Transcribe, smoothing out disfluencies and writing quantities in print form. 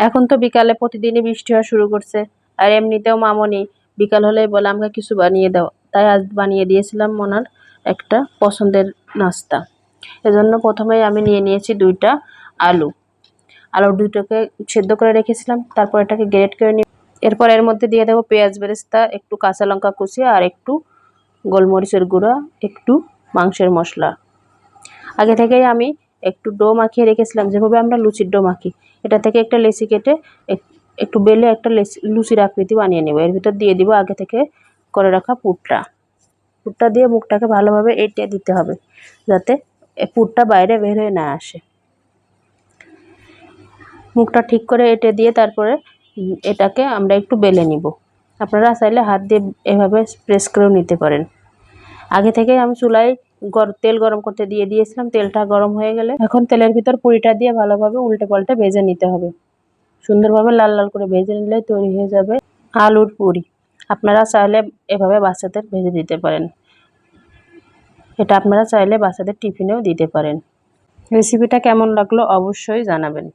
এখন তো বিকালে প্রতিদিনই বৃষ্টি হওয়া শুরু করছে, আর এমনিতেও মামনি বিকাল হলেই বলে আমাকে কিছু বানিয়ে দাও। তাই আজ বানিয়ে দিয়েছিলাম ওনার একটা পছন্দের নাস্তা। এজন্য প্রথমেই আমি নিয়ে নিয়েছি 2টা আলু। আলু 2টাকে সেদ্ধ করে রেখেছিলাম, তারপর এটাকে গ্রেট করে নিয়ে এরপর এর মধ্যে দিয়ে দেবো পেঁয়াজ বেরেস্তা, একটু কাঁচা লঙ্কা কুচি, আর একটু গোলমরিচের গুঁড়া, একটু মাংসের মশলা। আগে থেকেই আমি একটু ডো মাখিয়ে রেখেছিলাম, যেভাবে আমরা লুচির ডো মাখি। এটা থেকে একটা লেচি কেটে একটু বেলে একটা লুচির আকৃতি বানিয়ে নেব। এর ভিতর দিয়ে দিব আগে থেকে করে রাখা পুরটা। পুরটা দিয়ে মুখটাকে ভালোভাবে এঁটে দিতে হবে, যাতে পুরটা বাইরে বের হয়ে না আসে। মুখটা ঠিক করে এঁটে দিয়ে তারপরে এটাকে আমরা একটু বেলে নিব। আপনারা চাইলে হাত দিয়ে এভাবে প্রেস করেও নিতে পারেন। আগে থেকে আমি চুলায় তেল গরম করতে দিয়ে দিয়েছিলাম। তেলটা গরম হয়ে গেলে এখন তেলের ভিতর পুরিটা দিয়ে ভালোভাবে উল্টে পাল্টে ভেজে নিতে হবে। সুন্দরভাবে লাল লাল করে ভেজে নিলে তৈরি হয়ে যাবে আলুর পুরি। আপনারা চাইলে এভাবে বাচ্চাদের ভেজে দিতে পারেন। এটা আপনারা চাইলে বাচ্চাদের টিফিনেও দিতে পারেন। রেসিপিটা কেমন লাগলো অবশ্যই জানাবেন।